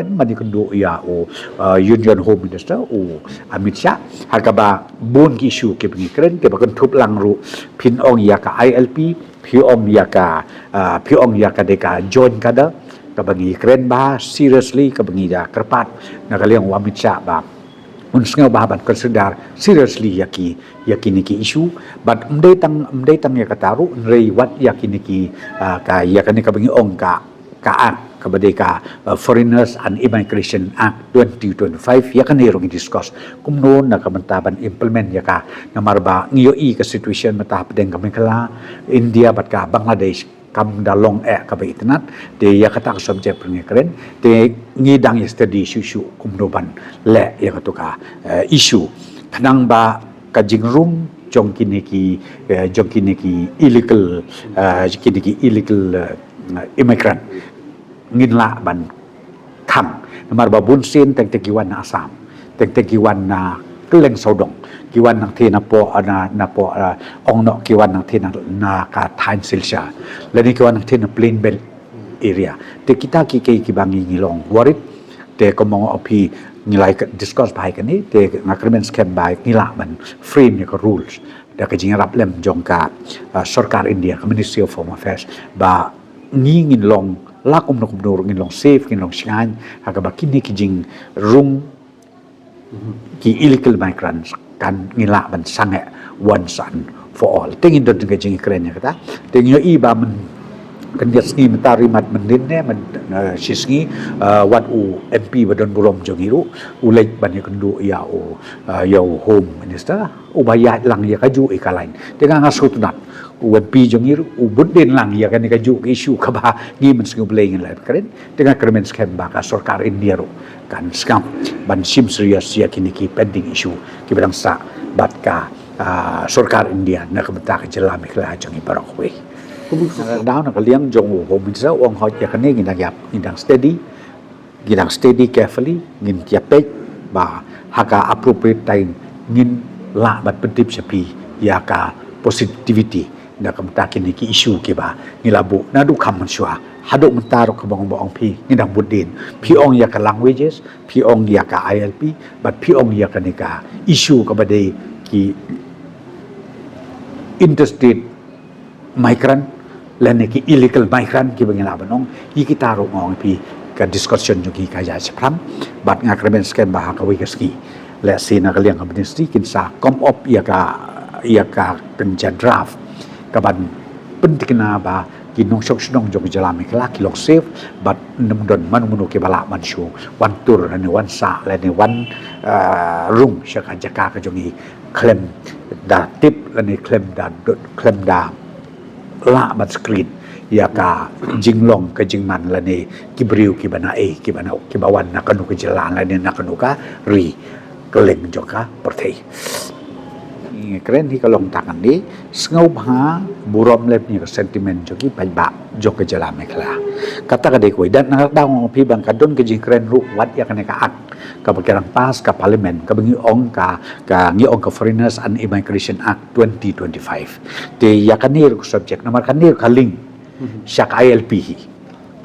Blinken mani kundu ya Union Home Minister Amit Shah harkaba bun ki issue ke Ukraine ke bakun thup lang ru phin ong ya ka ILP phi ong ya ka deka join kada ka bagi Ukraine ba seriously ka bagi da kerpat na kaliang Amit Shah ba unsngau bahaban consider seriously yaki niki issue but mdai tang ya kataru rei wat yaki niki ka yakani ka bangi ong ka act kabadeka Foreigners and Immigration Act 2025 yakani rong discuss kumno na kamantaban implement yaka namarba ngiyo ka situation mata pedeng kamikala India bat ka Bangladesh kam dalong ka baitnat de yakata subject pengekren de ngidang yesterday issue kumnoban le yakatuka issue kanang ba kajingrung jong kiniki illegal immigrant nginla ban khang namar ba bunsin teng tegiwan na Assam teng tegiwan na keleng sodong kiwan nang thina po ong no kiwan nang thina na ka Thain Silsha lani kiwan nang thina Plain Belt area te kita ki bangi ngilong warit te komong opi ngilai discuss bai kan ni te agreement scam bai ngila ban frame ni ko rules da ka jingrap lem jongka sarkar India Ministry of Home Affairs ba ngin long lakum no kumdor ngin long safe ngin long shan hakaba kini ki jing rung ki illegal migrants kan ngila ban sange once and for all tingin don ke jing Ukraine kata tingyo iba men kan dia sni mentari mat mendin ne men sisngi wat MP badon burom jongiru ulai ban kendu ya home minister ubaya lang ya kaju ikalain dengan ngasutnat MP jongiru budin lang ya kan kaju isu kaba ngi men sngu bleng la keren dengan kremen scam baka sarkar India ro kan scam ban sim serius ya kini ki pending issue ki bedang sa batka sarkar India na kabata ka jelam ikla jongi barakwe daw na kaliang jong home minister ong hot ya kani ngidang steady carefully ngin tiapek ba haka appropriate time ngin la bat pentip sapi ya ka positivity na kamta kini ki issue ki ba ngilabu na du kam mansua haduk mentaro ka bang pi ngidang budin pi ong ya ka languages pi ong ya ka ILP but pi ong ya ka nika issue ka badai ki interstate migrant lene ki illegal migrant ki bangila banong ikitaro ngong pi ka discussion jogi ka ja sepram bat ngakremen skem ba ka wi ski le sina ka liang ministry kinsa kom op ya ka penja draft ka ban pentikna ba kinong sok jogi jalami kala ki lok safe but nemdon manumuno ke bala manshu wan tur ani wan sa lene wan rung syaka jaka ka jogi klem da tip lene klem da la bat screen ya ka jinglong ka jingman la ni kibriu ki bana ki bawan na kanu ke jalan la ni na kanu ka ri keleng joka perthei keren hi kalong tangan ni sngau bha burom lep ni sentiment joki ba jok ke jalan mekla kata ka de koi dan na daw pi bang kadon ke jing keren ru wat ya kana ka ak ka bakirang pas ka parliament ka bangi ong ka Foreigners and Immigration Act 2025 te ya kanir ko subject namar kanir kaling syak ILP hi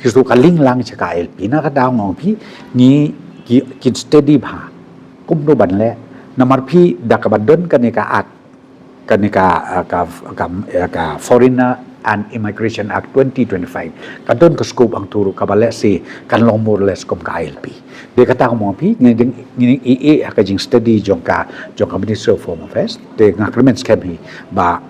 kisu kaling lang syak ILP na ka daw pi ni ki steady bha kumno ban le namar pi dakabadon kanika act ka Foreigner and Immigration Act 2025 kadon ka scope ang turo kabale si kan long more or less kom ka ILP de kata mo pi ngin ka jing study jong ka Ministry of Home Affairs de ngakremen skemi ba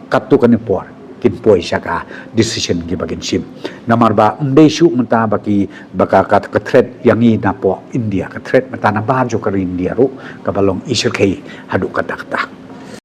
katu kan por kin poi saka decision gi bagin sim namar ba ndai shu menta baki baka ka threat yangi na po India ka threat mata na ba jo ka India ro ka balong isir kai hadu ka takta